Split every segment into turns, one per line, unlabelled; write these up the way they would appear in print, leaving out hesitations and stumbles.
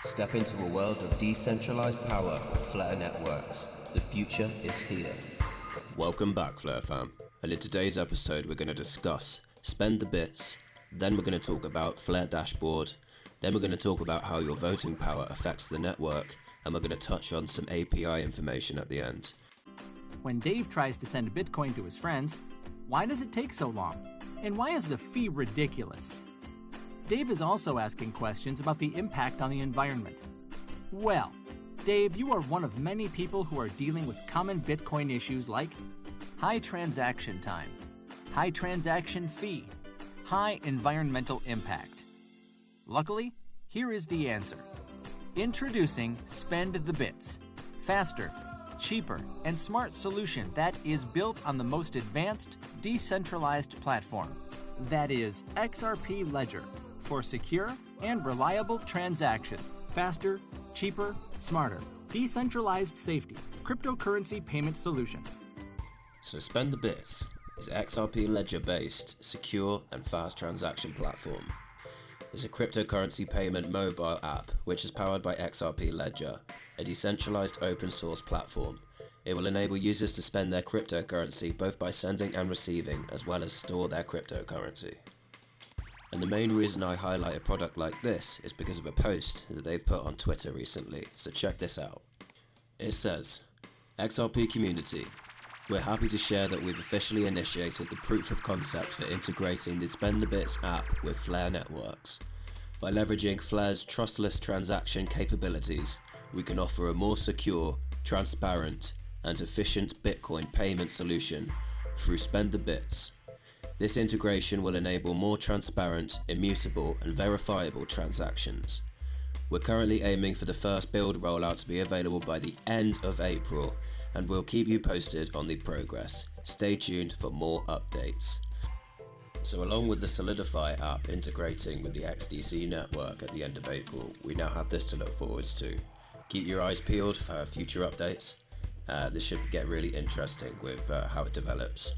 Step into a world of decentralized power with Flare networks. The future is here. Welcome back, Flare fam. And in today's episode, we're going to discuss Spend the Bits, then we're going to talk about Flare Dashboard, then we're going to talk about how your voting power affects the network, and we're going to touch on some API information at the end.
When Dave tries to send Bitcoin to his friends, why does it take so long? And why is the fee ridiculous? Dave is also asking questions about the impact on the environment. Well, Dave, you are one of many people who are dealing with common Bitcoin issues like high transaction time, high transaction fee, high environmental impact. Luckily, here is the answer. Introducing Spend the Bits, faster, cheaper, and smart solution that is built on the most advanced decentralized platform. That is XRP Ledger for secure and reliable transaction. Faster, cheaper, smarter, decentralized safety, cryptocurrency payment solution.
So Spend the Bits is XRP Ledger-based, secure and fast transaction platform. It's a cryptocurrency payment mobile app which is powered by XRP Ledger, a decentralized open source platform. It will enable users to spend their cryptocurrency both by sending and receiving, as well as store their cryptocurrency. And the main reason I highlight a product like this is because of a post that they've put on Twitter recently, so check this out. It says, XRP community, we're happy to share that we've officially initiated the proof of concept for integrating the Spend the Bits app with Flare networks. By leveraging Flare's trustless transaction capabilities, we can offer a more secure, transparent, and efficient Bitcoin payment solution through Spend the Bits. This integration will enable more transparent, immutable, and verifiable transactions. We're currently aiming for the first build rollout to be available by the end of April, and we'll keep you posted on the progress. Stay tuned for more updates. So along with the Solidify app integrating with the XDC network at the end of April, we now have this to look forward to. Keep your eyes peeled for future updates. This should get really interesting with how it develops.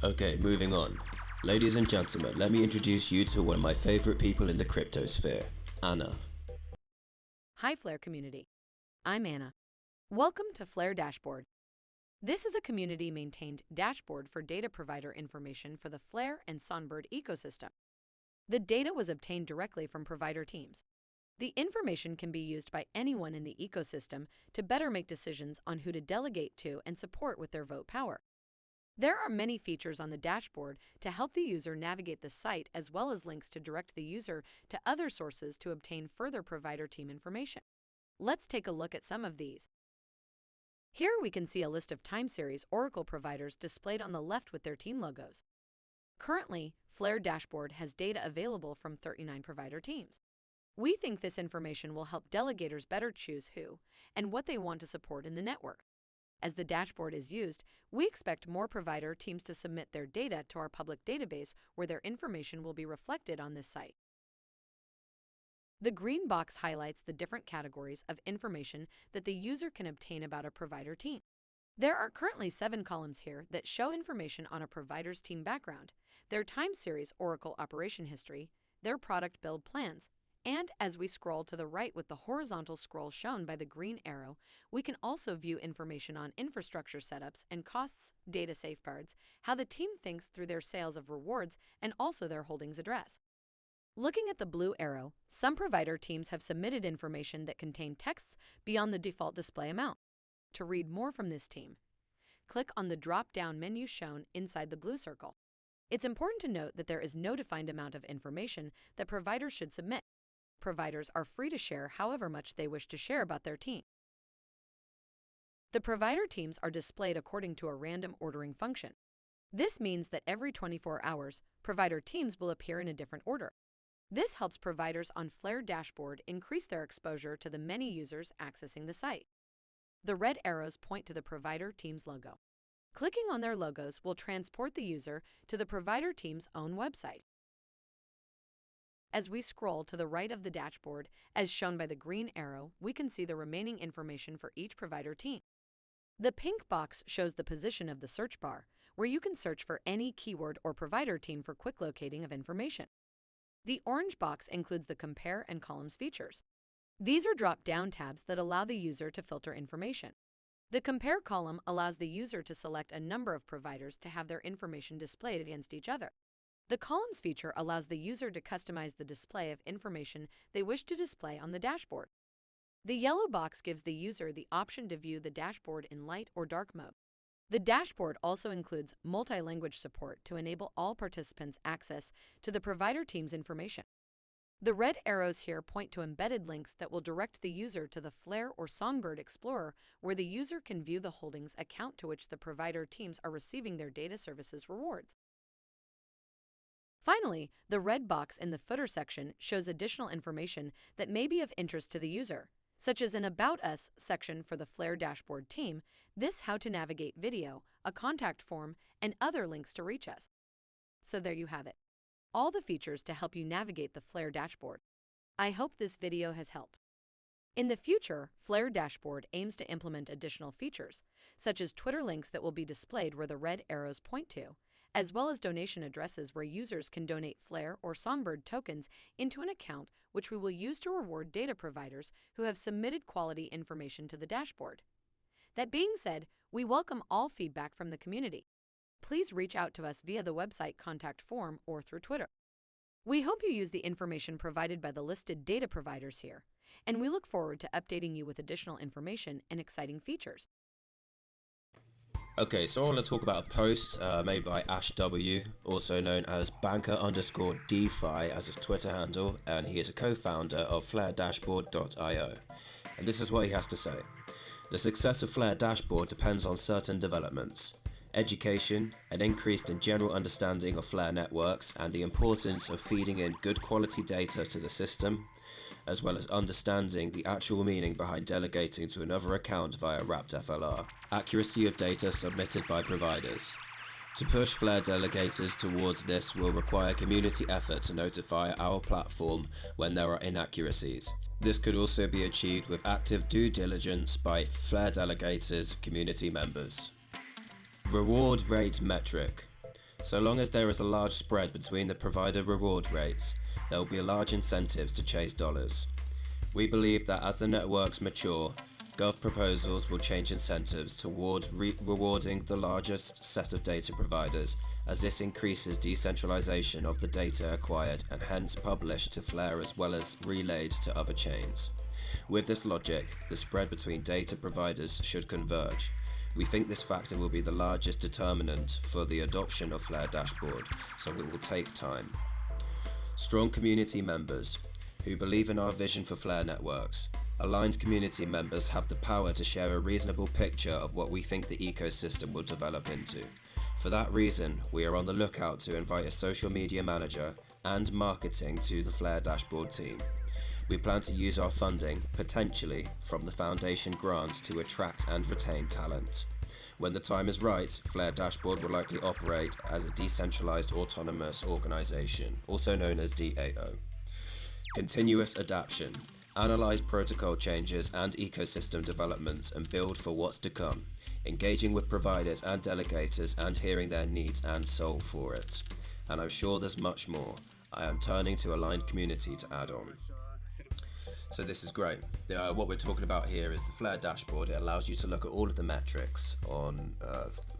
Okay, moving on. Ladies and gentlemen, let me introduce you to one of my favorite people in the cryptosphere, Anna.
Hi Flare community, I'm Anna. Welcome to Flare Dashboard. This is a community-maintained dashboard for data provider information for the Flare and Songbird ecosystem. The data was obtained directly from provider teams. The information can be used by anyone in the ecosystem to better make decisions on who to delegate to and support with their vote power. There are many features on the dashboard to help the user navigate the site, as well as links to direct the user to other sources to obtain further provider team information. Let's take a look at some of these. Here we can see a list of time series Oracle providers displayed on the left with their team logos. Currently, Flare Dashboard has data available from 39 provider teams. We think this information will help delegators better choose who and what they want to support in the network. As the dashboard is used, we expect more provider teams to submit their data to our public database where their information will be reflected on this site. The green box highlights the different categories of information that the user can obtain about a provider team. There are currently 7 columns here that show information on a provider's team background, their time series Oracle operation history, their product build plans, and as we scroll to the right with the horizontal scroll shown by the green arrow, we can also view information on infrastructure setups and costs, data safeguards, how the team thinks through their sales of rewards, and also their holdings address. Looking at the blue arrow, some provider teams have submitted information that contain texts beyond the default display amount. To read more from this team, click on the drop-down menu shown inside the blue circle. It's important to note that there is no defined amount of information that providers should submit. Providers are free to share however much they wish to share about their team. The provider teams are displayed according to a random ordering function. This means that every 24 hours, provider teams will appear in a different order. This helps providers on Flare Dashboard increase their exposure to the many users accessing the site. The red arrows point to the provider team's logo. Clicking on their logos will transport the user to the provider team's own website. As we scroll to the right of the dashboard, as shown by the green arrow, we can see the remaining information for each provider team. The pink box shows the position of the search bar, where you can search for any keyword or provider team for quick locating of information. The orange box includes the compare and columns features. These are drop-down tabs that allow the user to filter information. The Compare column allows the user to select a number of providers to have their information displayed against each other. The Columns feature allows the user to customize the display of information they wish to display on the dashboard. The yellow box gives the user the option to view the dashboard in light or dark mode. The dashboard also includes multi-language support to enable all participants access to the provider team's information. The red arrows here point to embedded links that will direct the user to the Flare or Songbird Explorer, where the user can view the holdings account to which the provider teams are receiving their data services rewards. Finally, the red box in the footer section shows additional information that may be of interest to the user, such as an About Us section for the Flare dashboard team, this how to navigate video, a contact form, and other links to reach us. So there you have it. All the features to help you navigate the Flare dashboard. I hope this video has helped. In the future, Flare dashboard aims to implement additional features, such as Twitter links that will be displayed where the red arrows point to, as well as donation addresses where users can donate Flare or Songbird tokens into an account which we will use to reward data providers who have submitted quality information to the dashboard. That being said, we welcome all feedback from the community. Please reach out to us via the website contact form or through Twitter. We hope you use the information provided by the listed data providers here, and we look forward to updating you with additional information and exciting features.
Okay, so I want to talk about a post made by Ash W, also known as banker_DeFi as his Twitter handle, and he is a co-founder of flaredashboard.io. And this is what he has to say. The success of Flare Dashboard depends on certain developments. Education, an increase in general understanding of Flare networks and the importance of feeding in good quality data to the system, as well as understanding the actual meaning behind delegating to another account via wrapped FLR, accuracy of data submitted by providers. To push Flare delegators towards this will require community effort to notify our platform when there are inaccuracies. This could also be achieved with active due diligence by Flare delegators' community members. Reward rate metric. So long as there is a large spread between the provider reward rates, there will be large incentives to chase dollars. We believe that as the networks mature, Gov proposals will change incentives toward rewarding the largest set of data providers, as this increases decentralization of the data acquired and hence published to Flare as well as relayed to other chains. With this logic, the spread between data providers should converge. We think this factor will be the largest determinant for the adoption of Flare Dashboard, so it will take time. Strong community members who believe in our vision for Flare networks. Aligned community members have the power to share a reasonable picture of what we think the ecosystem will develop into. For that reason, we are on the lookout to invite a social media manager and marketing to the Flare Dashboard team. We plan to use our funding, potentially, from the foundation grants to attract and retain talent. When the time is right, Flare Dashboard will likely operate as a decentralized autonomous organization, also known as DAO. Continuous adaptation. Analyze protocol changes and ecosystem developments and build for what's to come, engaging with providers and delegators and hearing their needs and solve for it. And I'm sure there's much more. I am turning to aligned community to add on. So this is great. What we're talking about here is the Flare dashboard. It allows you to look at all of the metrics on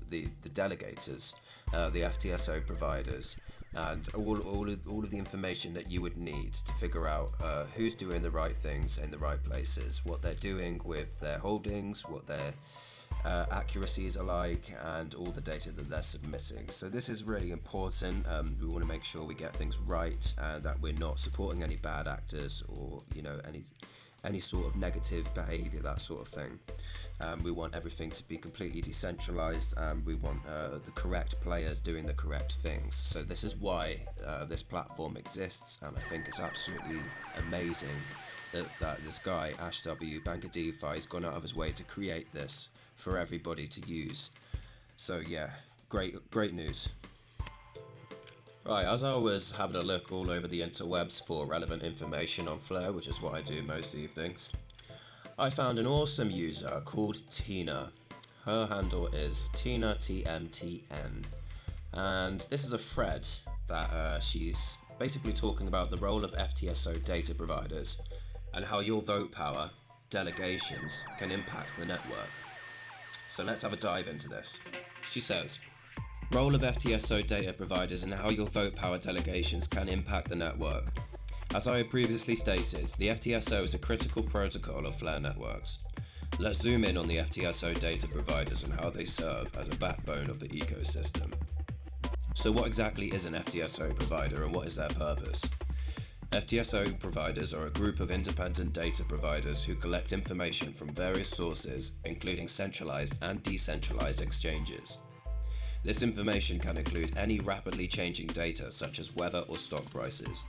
the delegators, the FTSO providers, and all of the information that you would need to figure out who's doing the right things in the right places, what they're doing with their holdings, what their accuracies are like, and all the data that they're submitting. So this is really important. We want to make sure we get things right and that we're not supporting any bad actors or any sort of negative behavior, that sort of thing. We want everything to be completely decentralized, and we want the correct players doing the correct things. So this is why this platform exists, and I think it's absolutely amazing that this guy, Ash W, Banker DeFi, has gone out of his way to create this for everybody to use. So yeah, great news. Right, as I was having a look all over the interwebs for relevant information on Flare, which is what I do most evenings, I found an awesome user called Tina. Her handle is Tina TMTN, and this is a thread that she's basically talking about the role of FTSO data providers and how your vote power, delegations, can impact the network. So let's have a dive into this. She says, role of FTSO data providers and how your vote power delegations can impact the network. As I have previously stated, the FTSO is a critical protocol of Flare networks. Let's zoom in on the FTSO data providers and how they serve as a backbone of the ecosystem. So what exactly is an FTSO provider and what is their purpose? FTSO providers are a group of independent data providers who collect information from various sources, including centralized and decentralized exchanges. This information can include any rapidly changing data such as weather or stock prices.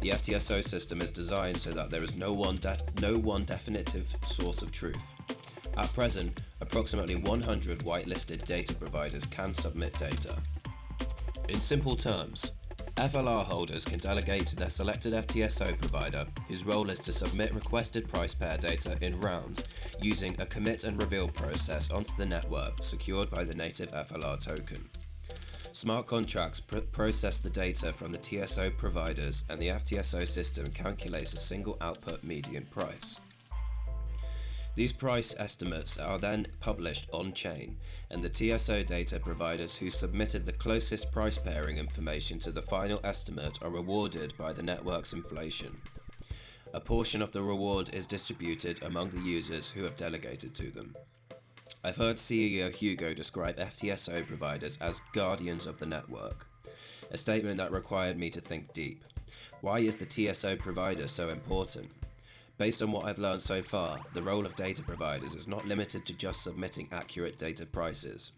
The FTSO system is designed so that there is no one definitive source of truth. At present, approximately 100 whitelisted data providers can submit data. In simple terms, FLR holders can delegate to their selected FTSO provider, whose role is to submit requested price pair data in rounds using a commit and reveal process onto the network secured by the native FLR token. Smart contracts process the data from the TSO providers, and the FTSO system calculates a single output median price. These price estimates are then published on-chain, and the TSO data providers who submitted the closest price pairing information to the final estimate are rewarded by the network's inflation. A portion of the reward is distributed among the users who have delegated to them. I've heard CEO Hugo describe FTSO providers as guardians of the network, a statement that required me to think deep. Why is the TSO provider so important? Based on what I've learned so far, the role of data providers is not limited to just submitting accurate data prices.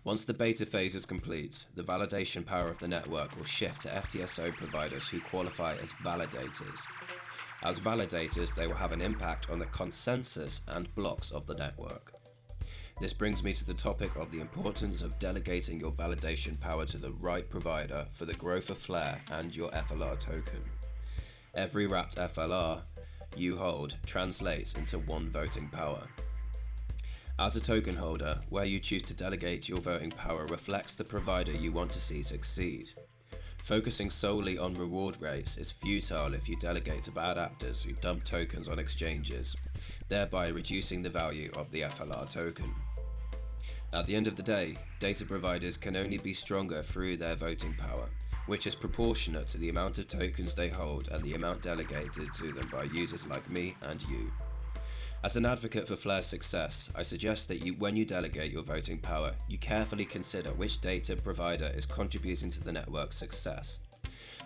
Once the beta phase is complete, the validation power of the network will shift to FTSO providers who qualify as validators. As validators, they will have an impact on the consensus and blocks of the network. This brings me to the topic of the importance of delegating your validation power to the right provider for the growth of Flare and your FLR token. Every wrapped FLR you hold translates into one voting power. As a token holder, where you choose to delegate your voting power reflects the provider you want to see succeed. Focusing solely on reward rates is futile if you delegate to bad actors who dump tokens on exchanges, thereby reducing the value of the FLR token. At the end of the day, data providers can only be stronger through their voting power, which is proportionate to the amount of tokens they hold and the amount delegated to them by users like me and you. As an advocate for Flare's success, I suggest that when you delegate your voting power, you carefully consider which data provider is contributing to the network's success.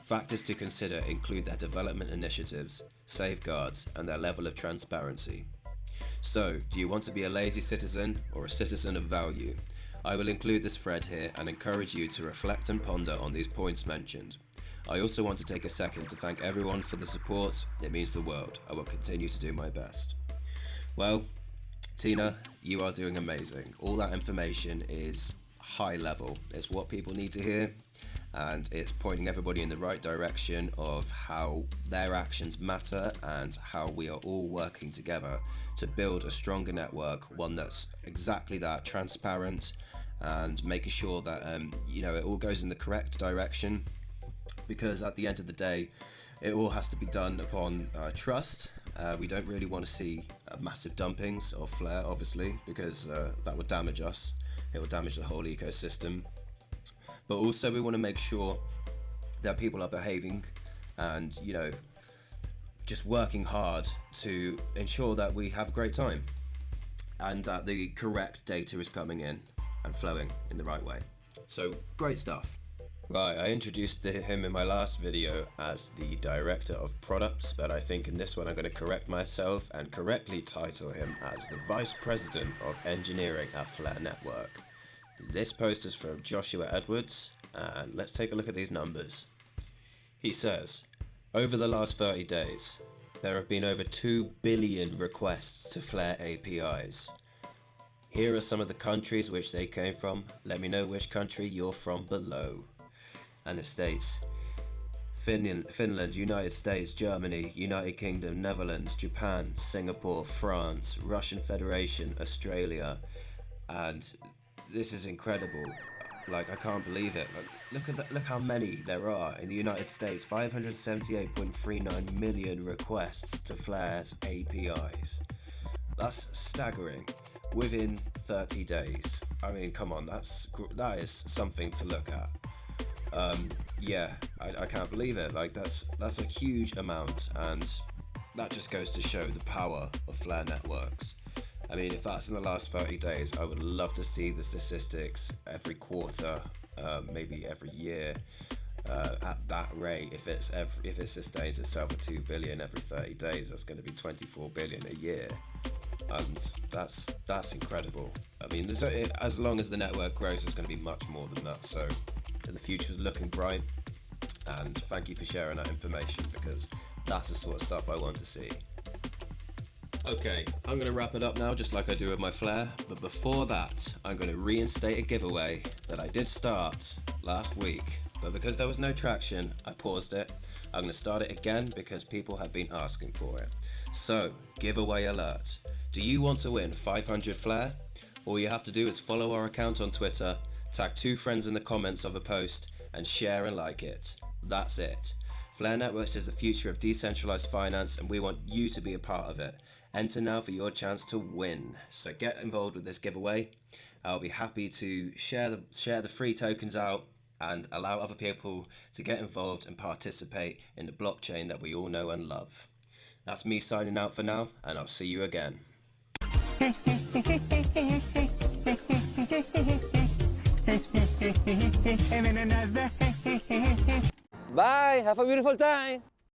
Factors to consider include their development initiatives, safeguards, and their level of transparency. So, do you want to be a lazy citizen or a citizen of value? I will include this thread here and encourage you to reflect and ponder on these points mentioned. I also want to take a second to thank everyone for the support. It means the world. I will continue to do my best. Well, Tina, you are doing amazing. All that information is high level. It's what people need to hear, and it's pointing everybody in the right direction of how their actions matter and how we are all working together to build a stronger network, one that's exactly that, transparent, and making sure that it all goes in the correct direction, because at the end of the day it all has to be done upon trust. We don't really want to see massive dumpings of Flare, obviously, because that would damage us. It would damage the whole ecosystem. But also we want to make sure that people are behaving and just working hard to ensure that we have a great time and that the correct data is coming in and flowing in the right way. So great stuff. Right, I introduced him in my last video as the Director of Products, but I think in this one I'm going to correct myself and correctly title him as the Vice President of Engineering at Flare Network. This post is from Joshua Edwards, and let's take a look at these numbers. He says, over the last 30 days, there have been over 2 billion requests to Flare APIs. Here are some of the countries which they came from. Let me know which country you're from below. And it states, Finland, United States, Germany, United Kingdom, Netherlands, Japan, Singapore, France, Russian Federation, Australia, and this is incredible. Like, I can't believe it. Like, look how many there are in the United States. 578.39 million requests to Flare's APIs. That's staggering. Within 30 days. I mean, come on, that is something to look at. Yeah, I can't believe it. Like, that's a huge amount, and that just goes to show the power of Flare networks. I mean, if that's in the last 30 days, I would love to see the statistics every quarter, maybe every year, at that rate. If it sustains itself at 2 billion every 30 days, that's going to be 24 billion a year, and that's incredible. I mean, as long as the network grows, it's going to be much more than that. So the future's looking bright, and thank you for sharing that information, because that's the sort of stuff I want to see. Okay, I'm going to wrap it up now, just like I do with my Flare, but before that, I'm going to reinstate a giveaway that I did start last week, but because there was no traction, I paused it. I'm going to start it again because people have been asking for it. So, giveaway alert. Do you want to win 500 Flare? All you have to do is follow our account on Twitter, tag 2 friends in the comments of a post, and share and like it. That's it. Flare Networks is the future of decentralized finance, and we want you to be a part of it. Enter now for your chance to win. So get involved with this giveaway. I'll be happy to share the free tokens out and allow other people to get involved and participate in the blockchain that we all know and love. That's me signing out for now, and I'll see you again.
Bye, have a beautiful time.